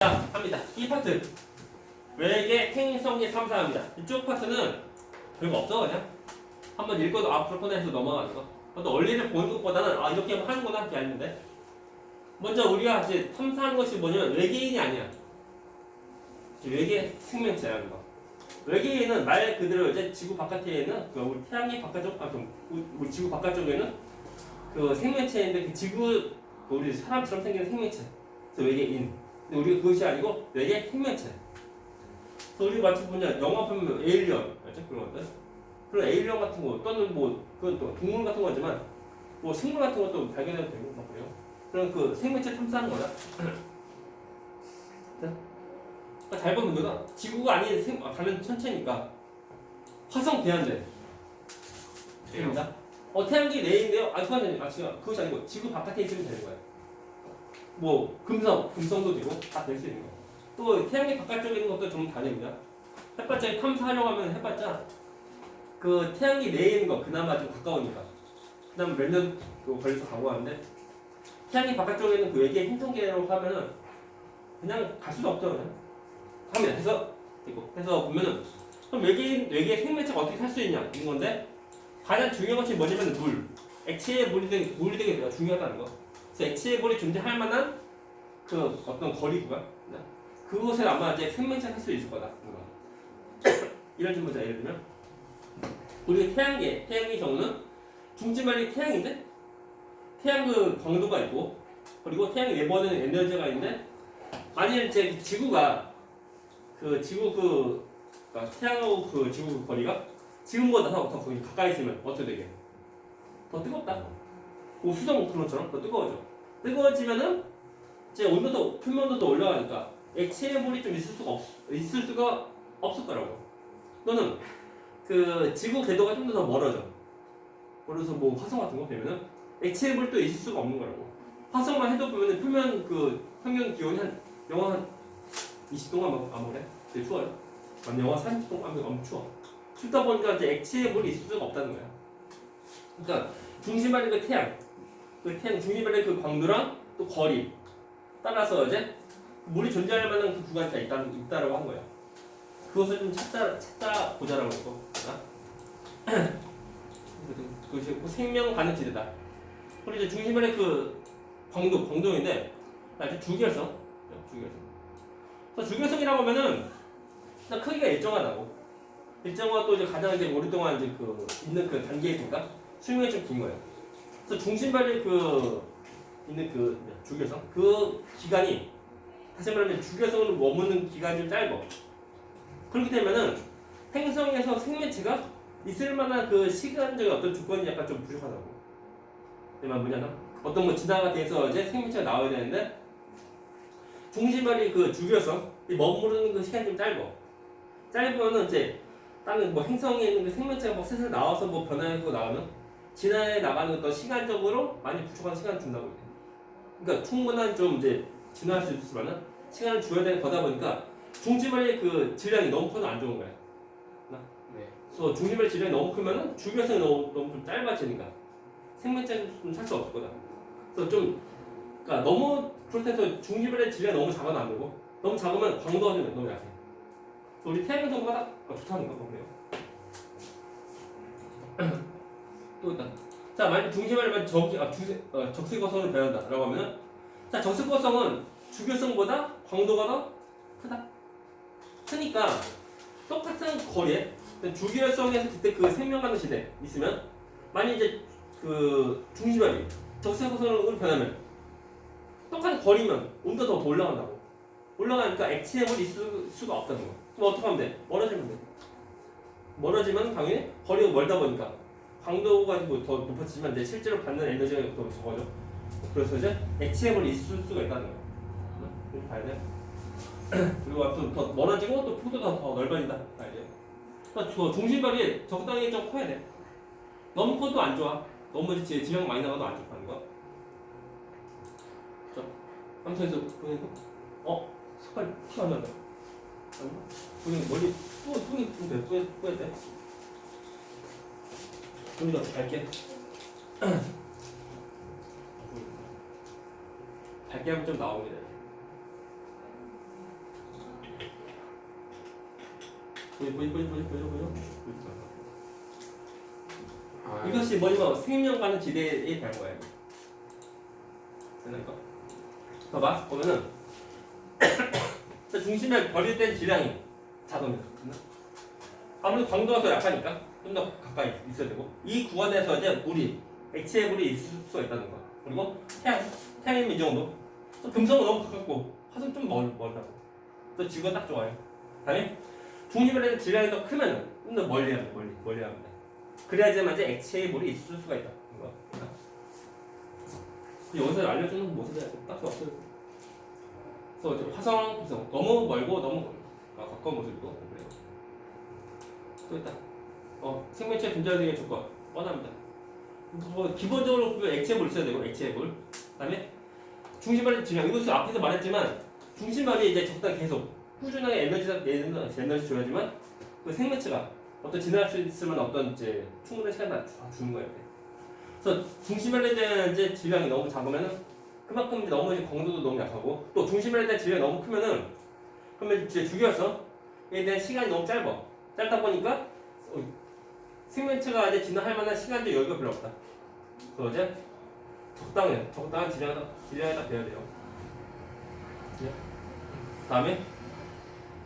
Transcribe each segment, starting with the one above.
자, 합니다. 이 파트 외계 행성계 탐사합니다. 이쪽 파트는 별거 없어. 그냥 한번 읽어도 앞으로 꺼내서 넘어가는 거. 또 원리를 보는 것보다는 이렇게 하는구나 이렇게 알는데, 먼저 우리가 이제 탐사하는 것이 뭐냐면 외계인이 아니야. 외계 생명체라는 거. 외계인은 말 그대로 이제 지구 바깥에 있는 우리 태양계 바깥쪽, 우리 지구 바깥쪽에는 그 생명체인데, 그 지구 우리 사람처럼 생긴 생명체. 그래서 외계인. 근데 우리가 그것이 아니고 외계 생명체. 그래서 우리 마치 뭐냐, 영화 보면 에일리언, 알죠? 그런 것들. 그런 에일리언 같은 거, 또는 뭐 그건 또 동물 같은 거지만 뭐 생물 같은 것도 발견해도 되고 막 그래요. 그런 그 생명체 탐사하는 거야. 잘 보면 누가 지구가 아닌 다른 천체니까 화성 대한대. 됩니다. 태양계 내인데요. 그것이 아니고 지구 바깥에 있으면 되는 거야. 뭐 금성도 되고 다 될 수 있는 거. 또 태양계 바깥쪽에 있는 것도 좀 다릅니다. 햇볕에 탐사하려고 하면 햇볕자 그 태양계 내에 있는 거 그나마 좀 가까우니까. 그다음 몇 년 걸려서 가고 하는데, 태양계 바깥쪽에 있는 그 외계 행성계라고 하면은 그냥 갈 수도 없죠. 그냥 합니다. 그래서 보면은 그럼 외계 생명체가 어떻게 살 수 있냐 이런 건데, 가장 중요한 것이 뭐냐면 물, 액체의 물이 되게 중요하다는 거. 그래서 액체의 물이 존재할 만한 그 어떤 거리 구간, 그곳에 아마 이제 생명체가 살 수 있을 거다. 이런 좀 보자. 예를 들면 우리 태양계 경우는 중심말이 태양인데, 태양 그 광도가 있고, 그리고 태양이 내보내는 에너지가 있는데, 만일 이제 지구가 태양하고 그 지구 거리가 지금보다 더 가까이 있으면 어떻게 되게? 더 뜨겁다. 수성 그런 것처럼 더 뜨거워져. 뜨거워지면은 이제 표면도도 올라가니까 액체의 물이 좀 있을 수가 없을 거라고. 또는 그 지구 궤도가 좀 더 멀어져. 그래서 뭐 화성 같은 거 보면은 액체의 물도 있을 수가 없는 거라고. 화성만 해도 보면은 표면 그 평균 기온이 영하 한 20도가 아무래 되게 추워요. 영하 30도 엄청 추워. 춥다 보니까 이제 액체의 물이 있을 수가 없다는 거야. 그러니까 중심발의 그 태양 중심발의 그 광도랑 또 거리 따라서 이제 물이 존재할 만한 그 구간이 있다라고 한 거야. 그것을 좀 찾다 보자라고 했고, 그것이 생명 가능 지대다. 그리고 이제 중심발의 그 광도인데, 주기열성. 그래서 주기열성이라고 하면은 크기가 일정하다고. 일정하고 또 이제 가장 이제 오랫동안 이제 있는 그 단계에 있으니까 수명이 좀 긴 거예요. 그래서 중심발이 있는 주기열성 그 기간이, 다시 말하면 주기열성으로 머무는 기간이 좀 짧아. 그렇게 되면은 행성에서 생명체가 있을 만한 그 시간적인 어떤 조건이 약간 좀 부족하다고. 내말 뭐냐면 어떤 뭐 진화가 돼서 이제 생명체가 나와야 되는데, 중심발이 그 주기열성 머무르는 그 시간이 좀 짧으면은 이제 다른 뭐 행성에 있는 그 생명체가 뭐 슬슬 나와서 뭐 변화하고 나오면 진화해 나가는 어떤 시간적으로 많이 부족한 시간을 준다고 해요. 그러니까 충분한 좀 이제 진화할 수 있으면은 시간을 줘야 되는 거다 보니까 중심발의 그 질량이 너무 커도 안 좋은 거야. 네. 그래서 중심발의 질량이 너무 크면은 주기열성이 너무 좀 짧아지니까 생명체는 좀 살 수 없을 거다. 그래서 그러니까 너무 그렇다 해서 중심발의 질량이 너무 작아도 안 되고, 너무 작으면 광도가 좀 너무 약해. 우리 태양 정도가 좋다는 거 그래요. 또 일단 만약 중심발만 적색거성을 배운다라고 하면은, 적색거성은 주기성보다 광도가 더 크니까 똑같은 거리에 주기성에서 그때 그 생명가능 시대 있으면, 만약 이제 그 중심발이 적색거성으로 변하면 똑같은 거리면 온도가 더 올라간다고. 올라가니까 액체의 물이 있을 수가 없다는 거. 그럼 어떻게 하면 돼? 멀어지면 돼. 멀어지면 당연히 거리가 멀다 보니까 강도가 더 높아지지만 이제 실제로 받는 에너지가 더 적어져. 그래서 이제 액체의 물이 있을 수가 있다는 거야. 이렇게 봐야 돼. 그리고 앞으로 더 멀어지고 또 폭도가 더 넓어진다. 봐야 돼. 그러니까 중심발이 적당히 좀 커야 돼. 너무 커도 안 좋아. 너무 이제 질량 많이 나가도 안 좋다는 거야. 자, 아무튼 그래서 색깔 티 안 난다. 그냥 머리 뿌야 돼. 좀 더 밝게. 밝게 하면 좀 나옵니다. 보여. 아, 이것이 뭐냐면 생명과는 지대에 대한 거예요. 되나니까? 봐봐 보면은 중심에 버릴 질량이 작으면 아무래도 광도가 더 약하니까 좀 더 가까이 있어야 되고 이 구간에서 이제 물이 액체의 물이 있을 수가 있다는 거야. 그리고 태양이면 이 정도. 또 금성은 너무 가깝고 화성 좀 멀다고. 또 지구가 딱 좋아요. 그다음에 중심에 질량이 더 크면은 좀 더 멀리 하면 돼. 그래야지만 이제 액체의 물이 있을 수가 있다. 여기서 알려주는 모습이 딱히 없어요. 그래서 이제 화성, 금성 너무 멀고 너무 가까운 모습이고 그래요. 또 있다. 생명체 존재하는 조건 뻔합니다. 뭐 기본적으로 액체물 있어야 되고 액체의 물. 그다음에 중심발의 질량 이것을 앞에서 말했지만 중심발이 이제 적당히 계속 꾸준하게 에너지 줘야지만 그 생명체가 어떤 진화할 수 있을 만한 어떤 이제 충분한 시간을 주는 거예요. 그래서 중심발에 대한 이제 질량이 너무 작으면은 그만큼 이제 너무 광도도 너무 약하고 또 중심발에 대한 질량이 너무 크면은 그러면 이제 죽여서 얘에 대한 시간이 너무 짧다 보니까 생명체가 이제 진화할 만한 시간도 여유가 별로 없다. 그래서 이제 적당한 질량에다 배야 돼요. 다음에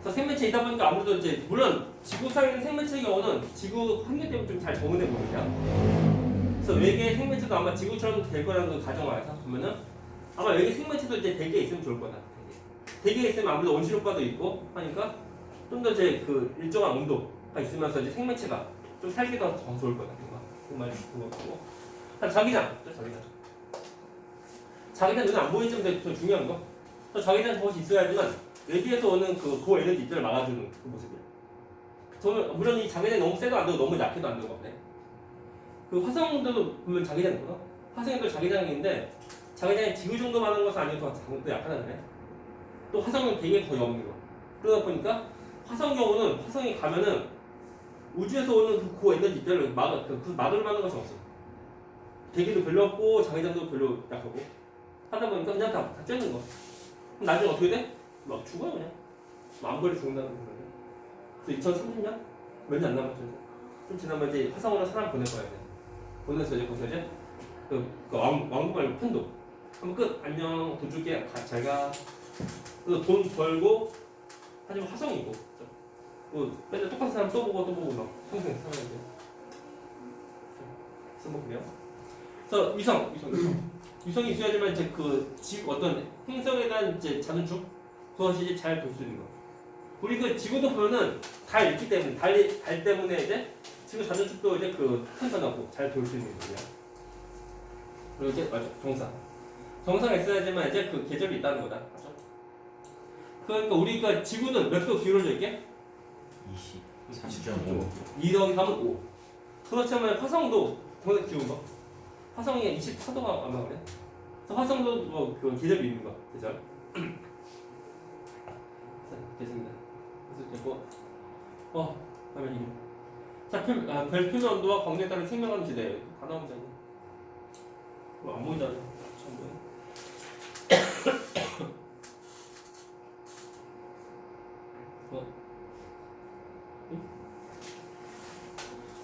그래서 생명체이다 보니까 아무래도 이제 물론 지구상에 있는 생명체의 경우는 지구 환경 때문에 좀 잘 적응된 거거든요. 그래서 외계 생명체도 아마 지구처럼 될 거라는 걸 가정하에서 보면은 아마 외계 생명체도 이제 대기에 있으면 좋을 거다. 대기에 있으면 아무래도 온실효과도 있고 하니까 좀 더 이제 그 일정한 온도가 있으면서 이제 생명체가 좀 살기 더 좋을 거다. 그 말이 그거고. 자기장. 자기장 눈에 안 보이지만 되게 더 중요한 거. 자기장 저것이 있어야지만 외기에서 오는 그 고에너지 입자를 막아주는 그 모습이에요. 저는 물론 이 자기장이 너무 세도 안 되고 너무 약해도 안 되고 그 화성도 보면 자기장이 있거든. 화성에도 자기장인데 자기장이 지구 정도 많은 것은 아니고 더 약하다네. 또 화성은 되게 거의 없는 거. 그러다 보니까 화성 경우는 화성에 가면은 우주에서 오는 그 고에너지 입자를 막을 만한 것이 없어. 대기도 별로 없고 자기장도 별로 약하고 하다 보니까 그냥 다 쬐는 거. 그럼 나중에 어떻게 돼? 막 죽어요 그냥. 암거리 죽는다는 거예요. 그래서 2030년 몇 년 안 남았죠. 좀 지나면 이제 화성으로 사람 보낼 거야. 보내서 이제 거기서 이제 그 왕국 말고 편도. 그럼 끝. 안녕. 돈 줄게. 잘 가. 그래서 돈 벌고 하지만 화성이고. 맨날 똑같은 사람 또 보고 막 평생 살아야 돼. 그래서 뭐 그래요. 그래서 위성이 있어야지만 이제 그 어떤 행성에 대한 이제 자전축 그것이 이제 잘 볼 수 있는 거. 우리 그 지구도 보면은 달 있기 때문에 달 때문에 이제 지구 자전축도 이제 그 편선하고 잘 볼 수 있는 거야. 그리고 이제 맞아 정사가 있어야지만 이제 그 계절이 있다는 거다. 맞죠? 그러니까 우리가 지구는 몇 도 기울어져 있게? 23.5. 2 더하기 3은 5. 그렇지만 화성도 정말 기운 거. 화성이 24도가 아마 그래. 그래서 화성도 뭐 그 계절이 있는 거. 계절. 됐습니다. 그래서 됐고. 그러면 이거. 자, 별 표면 온도와 광도에 따른 생명하는 지대. 다 나오잖아. 안 보이잖아. 참 보여.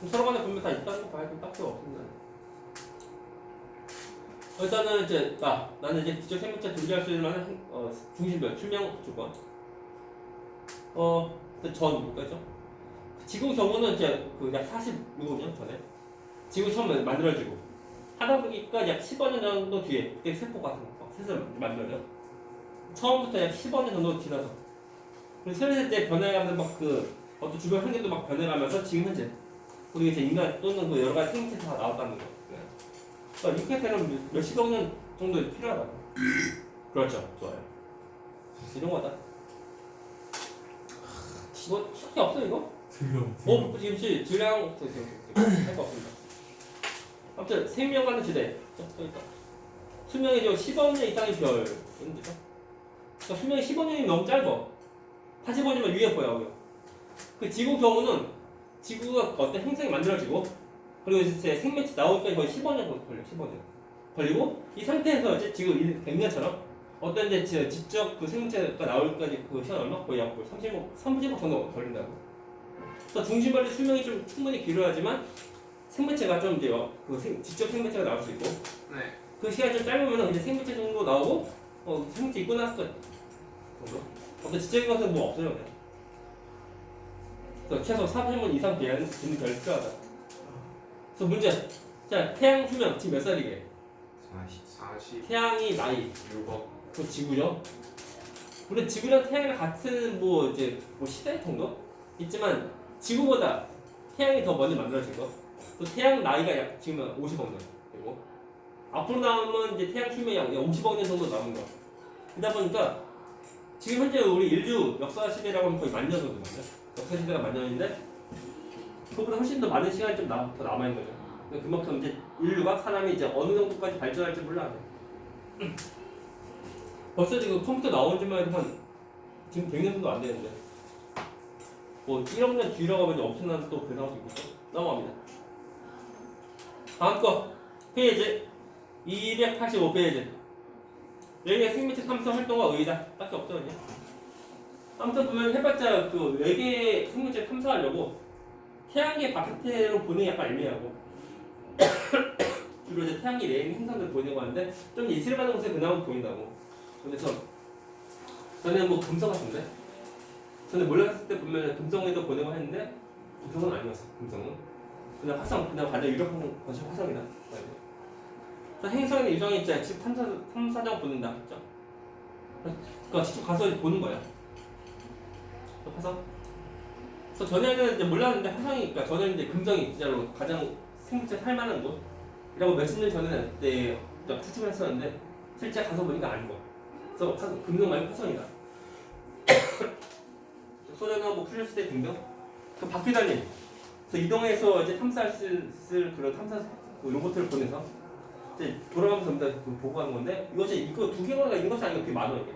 서로 간에 보면 다 있다는 거 봐야 돼. 딱히 없습니다. 일단은 이제 나는 이제 기초 생명체 존재할 수 있는 만한 중심별 수명 조건. 전 뭐까죠? 지구 경우는 이제 그 약 46년 전에 지구 처음 만들어지고 하다 보니까 약 15년 정도 뒤에 그게 세포 같은 거 슬슬 만들어져. 처음부터 약 15년 정도 지나서 그리고 슬슬 이제 변해가면서 막 그 어떤 주변 환경도 막 변해가면서 지금 현재 우리 이제 인간 또는 그 여러 가지 생명체가 나왔다는 거. 그러니까 이렇게는 몇십억 년 정도 필요하다고. 그렇죠. 좋아요. 이런 거다. 뭐 쉽게 없어 이거? 지금 질량 할거 없습니다. 아무튼 생명과는 지대. 또 있다. 수명이 좀 15년 이상의 별. 그러니까 수명이 15년이면 너무 짧아. 85년이면 위에 보여. 그 지구 경우는 지구가 어떤 행성이 만들어지고 그리고 이제 생명체 나오기까지 거의 15년 걸려. 15년 걸리고 이 상태에서 이제 지금 갱년처럼 어떤 이제 직접 그 생명체가 나올까지 그 시간 얼마? 거의 약 30억 정도 걸린다고. 그래서 중심벌레 수명이 좀 충분히 길어야지만 생매체가 좀 이제 직접 생매체가 나올 수 있고 네. 그 시간이 좀 짧으면 이제 생매체 정도 나오고 생매체 있고 나서 정도. 어떤 지적인 것은 뭐 없어요 그냥. 그래서 최소 4분면 이상 되는 별이 필요하다. 그래서 문제. 자 태양 수명 지금 몇 살이게? 40. 태양이 나이 6억. 그 지구죠. 물론 지구랑 태양이랑 같은 뭐 이제 뭐 시대 정도 있지만 지구보다 태양이 더 먼저 만들어진 거. 또 태양 나이가 약 지금 50억 년 되고 앞으로 나오면 이제 태양 수명이 약 50억 년 정도 남은 거. 그러다 보니까 지금 현재 우리 인류 역사 시대라고 하면 거의 만년 정도거든요. 역사 시대가 만년인데 그보다 훨씬 더 많은 시간이 좀 더 남아 있는 거죠. 그만큼 이제 인류가 사람이 이제 어느 정도까지 발전할지 몰라. 벌써 지금 컴퓨터 나온 지만 해도 한 지금 100년 정도 안 되는데 뭐 1억 년 뒤라고 하면 엄청난 또 변화가 있겠죠. 넘어갑니다. 다음 거 페이지 285페이지 외계 생명체 탐사 활동과 의의다. 딱히 없죠 그냥. 아무튼 보면 해봤자 그 외계 생명체 탐사하려고 태양계 바깥으로 보내기 약간 애매하고 주로 이제 태양계 내에 있는 행성들 보내고 하는데 좀 있을만한 곳에 그나마 보인다고. 그래서 저는 뭐 금성 같은데 저는 몰랐을 때 보면 금성에도 보내고 했는데 금성은 아니었어. 금성은 그냥 화성, 그냥 가장 유력한 것이 화성이다. 행성의 유성이 있잖아요. 즉 탐사정 보낸다 했죠. 그러니까 직접 가서 보는 거야. 화성. 그래서 전에는 이제 몰랐는데 화성이니까 전에는 이제 금성이 진짜로 가장 생명체 살만한 곳이라고 몇십 년 전에 그때 추측했었는데 실제 가서 보니까 아닌 거. 그래서 금성 말고 화성이다. 소련하고 쿠션 시대 등등 그 바퀴 달린 그래서 이동해서 이제 탐사할 수 있을 그런 탐사 그 로봇을 보내서 이제 돌아가면서 그 보고하는 건데 이것이 이거 두 개가 있는 것이 아니고 되게 많아 이게.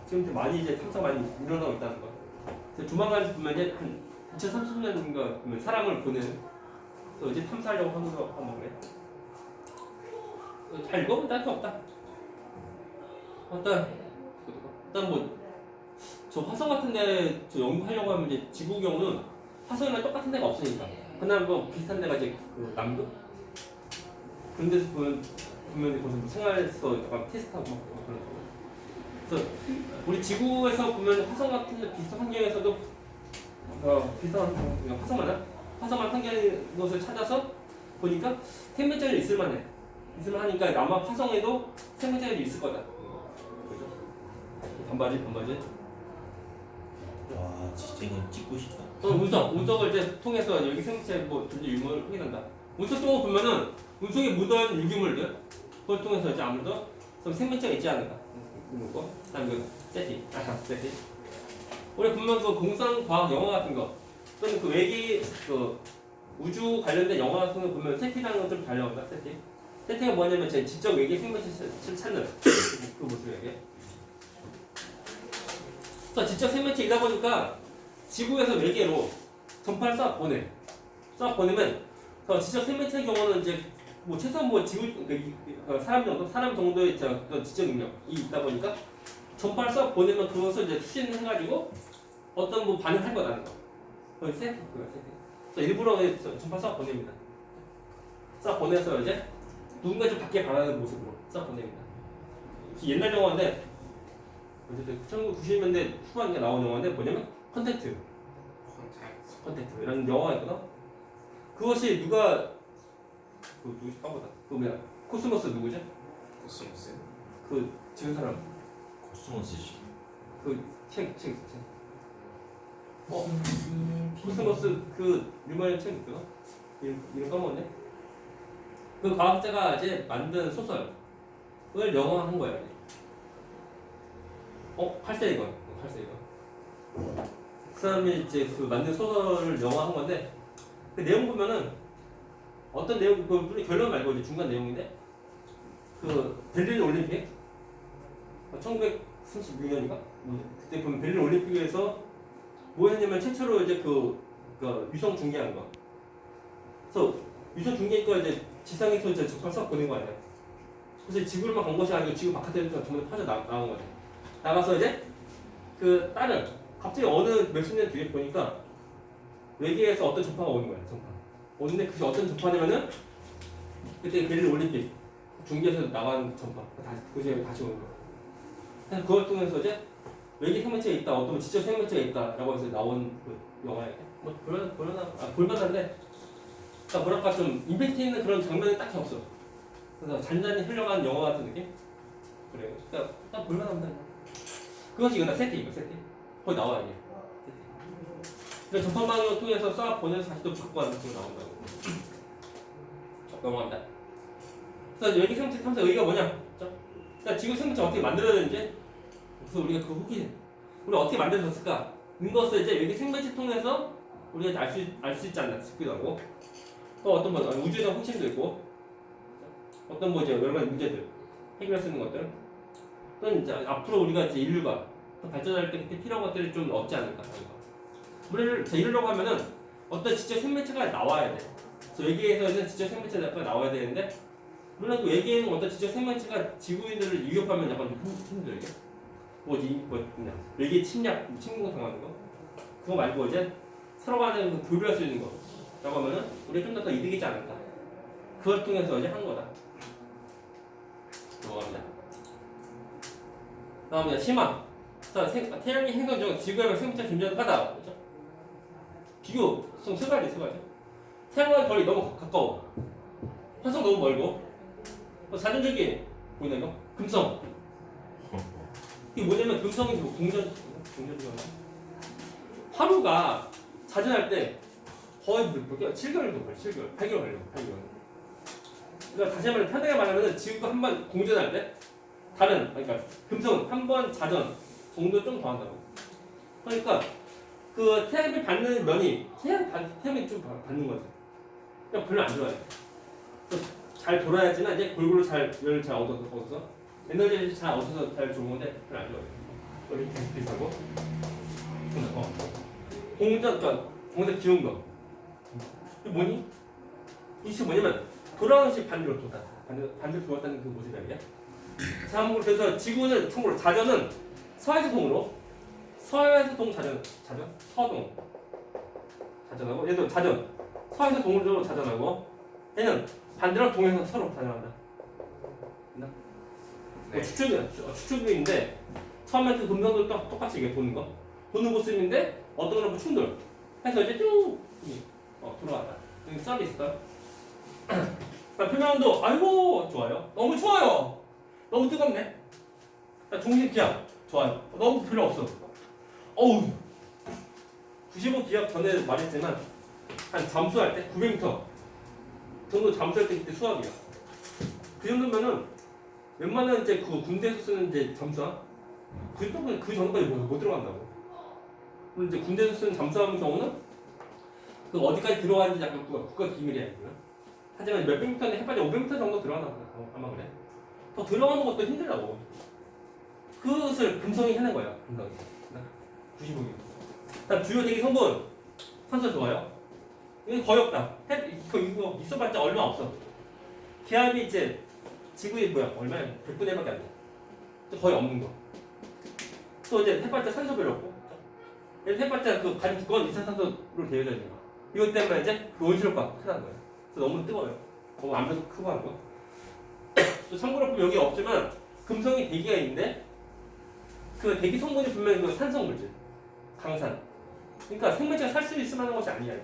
지금 되게 많이 이제 탐사 많이 일어나고 있다는 거. 그래서 조만간 보면 이제 한 2030년인가 보면 사람을 보내는 그래서 이제 탐사하려고 하는 거 한번 그래. 잘 읽어보면 딱히 없다. 일단 뭐 저 화성 같은데 저 연구하려고 하면 이제 지구 경우는 화성이랑 똑같은 데가 없으니까 그날 뭐 비슷한 데가 이제 그 남극 그런 데서 보면 거기서 뭐 생활에서 약간 테스트하고 막 그런 거. 그래서 우리 지구에서 보면 화성 같은 데 비슷한 환경에서도 비슷한 화성만 환경인 것을 찾아서 보니까 생명체가 있을만하니까 아마 화성에도 생명체가 있을 거다. 그죠? 반바지. 와 진짜 이건 찍고 싶다. 운석을 이제 통해서 여기 생명체 뭐 존재 유무를 확인한다. 운석 쪽을 보면은 운석에 묻은 유기물들 그걸 통해서 이제 아무래도 생명체가 있지 않을까. 그리고 그다음 그 세티. 우리 보면 그 공상과학 영화 같은 거 또는 그 외계 그 우주 관련된 영화 같은 거 보면 세티라는 건 좀 잘 나온다. 세티가 뭐냐면 제 지적 외계 생명체를 찾는 그 모습이에요. 그래서 지적 생명체이다 보니까 지구에서 외계로 전파를 쏴 보내면 지적 생명체의 경우는 이제 뭐 최소한 뭐 지구 사람 정도의 어떤 지적 능력이 있다 보니까 전파를 쏴 보내면 그것을 이제 수신해가지고 어떤 뭐 반응할 거라는 거. 그걸 세트. 그래서 일부러 전파 쏴 보냅니다. 쏴 보내서 이제 누군가 좀 밖에 바라는 모습으로 쏴 보냅니다. 옛날 영화인데 어쨌든 1990년대 후반에 나온 영화인데 뭐냐면 컨택트 이라는 영화가 있거든. 그것이 누가 누구지 까보다 그 뭐야 코스모스 누구지? 코스모스. 그 지은 사람 코스모스지. 그 책 코스모스 그 유명한 책 있거든. 이름 까먹었네. 그 과학자가 이제 만든 소설을 영화한 거야. 8세 이건. 그 사람이 이제 그 만든 소설을 영화한 건데 그 내용 보면은 어떤 내용 그 결론 말고 이제 중간 내용인데 그 베를린 올림픽 1936년인가 그때 보면 베를린 올림픽에서 뭐 했냐면 최초로 이제 그 위성 중계한 거. 그래서 위성 중계니까 이제 지상에서 이제 접근해서 보낸 거 아니야. 그래서 지구로만 간 것이 아니고 지구 바깥에서 전부 다 나온 거지. 나가서 이제 그 딸을 갑자기 어느 몇십 년 뒤에 보니까 외계에서 어떤 전파가 오는 거야. 전파. 오는데 그게 어떤 전파냐면은 그때 베를린 올림픽 중계에서 나간 전파. 다시 그제 다시 오는 거야. 그래서 그걸 통해서 이제 외계 생명체가 있다, 어떤 지적 생명체가 있다라고 해서 나온 그 영화에 뭐 볼만한데, 그러니까 뭐랄까 좀 임팩트 있는 그런 장면이 딱히 없어. 그래서 잔잔히 흘러가는 영화 같은 느낌? 그래요. 그러니까 딱 볼만합니다. 그것이 이거다 세팅, 거기 나와 이게. 그래서 전파망을 통해서 쏴 보내서 다시 또 갖고 가는 거 나온다고. 넘어간다. 그래서 외계 생명체 탐사 의의가 뭐냐? 그러니까 지구 생명체 어떻게 만들어야 되는지, 그래서 우리가 그 후기, 우리가 어떻게 만들어졌을까? 이것을 이제 외계 생명체 통해서 우리가 알 수 있지 않나 싶기도 하고, 또 어떤 뭐 우주에 대한 호칭도 있고, 어떤 뭐 이제 여러 가지 문제들 해결할 수 있는 것들, 또는 이제 앞으로 우리가 이제 인류가 더 발전할 때 그때 필요한 것들이 좀 없지 않을까. 우리를 이루려고 하면은 어떤 지적 생명체가 나와야 돼. 그래서 외계에서는 지적 생명체가 나와야 되는데, 물론 그 외계에는 어떤 지적 생명체가 지구인들을 위협하면 약간 좀 힘들게. 뭐냐 외계 침공 당하는 거. 그거 말고 이제 서로 간에 교류할 수 있는 거라고 하면은 우리가 좀 더 이득이지 않을까. 그걸 통해서 이제 한 거다. 넘어갑니다. 다음에 심화. 태양의 행성 중 지구에 생명체 존재하다. 그렇죠? 비교성 세 가지. 태양과의 거리 너무 가까워. 화성 너무 멀고. 자전적인 보이나 이거? 금성. 이게 뭐냐면 금성이 뭐 공전지가 하루가 자전할 때 거의 몇 개월? 7개월 정도 걸려. 7개월, 8개월 걸려. 8개월. 그러니까 다시 한번 편하게 말하면 지구가 한 번 공전할 때 그러니까 금성은 한 번 자전 정도 좀 더 한다고. 그러니까 그 태양을 받는 면이 태양이 좀 받는 거지. 그러니까 별로 안 좋아해. 잘 돌아야지만 이제 골고루 열을 잘 얻어서 에너지를 잘 얻어서 잘 좋은 건데 별로 안 좋아해. 이렇게 계속 비슷하고. 공전 기운 거. 이게 뭐니? 이게 뭐냐면 돌아오는 식 반대로 돌다. 반대로 돌았다는 그 모습이야. 자, 그래서 지구는 참고로 자전은 서에서 동으로 서동 자전하고, 얘도 자전 서에서 동으로 자전하고, 얘는 반대로 동에서 서로 자전한다. 네. 추측인데 처음에 그 금성도 똑같이 이게 도는 모습인데 어떤 거는 충돌 해서 이제 쭉 돌아갔다. 여기 썰이 있어요. 표면온도 아이고 좋아요. 너무 좋아요. 너무 뜨겁네. 중심 기압 좋아요. 너무 필요 없어. 어우 95 기압 전에 말했지만 한 잠수할 때 900m 정도 잠수할 때 그때 수압이야. 그 정도면은 웬만한 이제 그 군대에서 쓰는 이제 잠수함 그 정도까지 못 들어간다고. 그리고 이제 군대에서 쓰는 잠수함 경우는 그 어디까지 들어가는지 약간 국가 기밀이야. 하지만 몇백 미터인데 해봐야 500m 정도 들어가나 보다. 아마 그래. 더 들어가는 것도 힘들다고. 그것을 금성이 해낸 거야. 금성이. 95개. 다음 주요 대기 성분 산소 좋아요. 이건 거의 없다. 이거 있어봤자 얼마 없어. 기압이 이제 지구의 얼마야? 100분의 1밖에 안 돼. 거의 없는 거. 또 이제 해봤자 산소 별로 없고. 해봤자 그 가장 두꺼운 이산산소로 되어져 있는 거. 이것 때문에 이제 그 온실효과가 크다는 거예요. 그래서 너무 뜨거워요. 너무 암벽도 크고 하는 거. 또 참고로 보면 여기 없지만 금성이 대기가 있는데 그 대기 성분이 분명히 그 산성물질, 강산. 그러니까 생명체가 살 수 있을 만한 것이 아니야. 이게.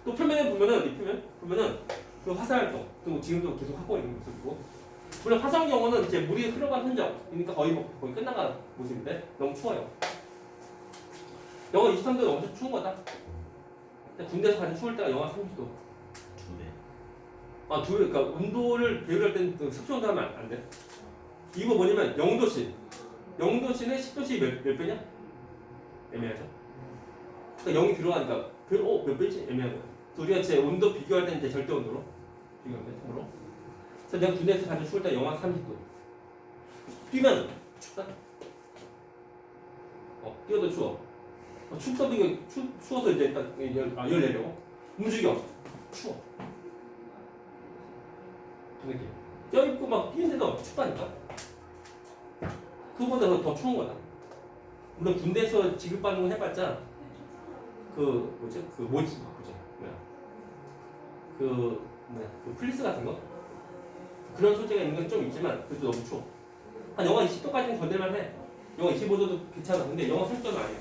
또 표면에 보면은 그 화산활동, 또 지금도 계속 하고 있는 모습이고. 물론 화성 경우는 이제 물이 흘러간 흔적, 그러니까 거의 끝나간 모습인데 너무 추워요. 영하 23도는 엄청 추운 거다. 군대에서 가장 추울 때가 영하 30도. 2배. 그러니까 온도를 배율할 때는 습도 온도 하면 안 돼. 이거 뭐냐면 0도씨. 0도씨는 10도씨 몇 배냐? 애매하죠. 그러니까 0이 들어가니까 몇 배지? 애매하고. 우리가 제 온도 비교할 때는 이제 절대 온도로 비교하면 돼. 참고로. 그래서 내가 군대에서 가장 추울 때 영하 30도. 뛰면 춥다. 뛰어도 추워. 춥다도 이게 추워서 이제 일단 열 내려고. 움직여. 추워. 그 느낌. 껴입고 막 뛰는데도 춥다니까. 그거보다 더 추운 거다. 물론 군대에서 지급받는 건 해봤자 그 뭐지? 그 뭐지? 뭐야? 그 뭐야? 그 플리스 같은 거? 그런 소재가 있는 건 좀 있지만 그래도 너무 추워. 한 영하 20도까지는 견딜만 해. 영하 25도도 괜찮아. 근데 영하 30도는 아니야.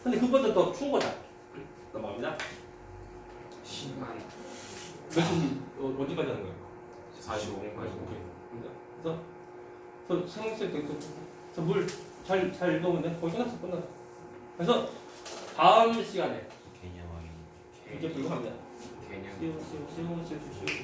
근데 그보다 더 추운 거다. 넘어갑니다. 심한 며칠 어디까지 하는 거야? 45분까지. 그래서 생각했을 때 물잘 읽어보면 돼. 거의 끝났어. 그래서 다음 시간에 개념이 이제 불러갑니다. 개념. 쉬우.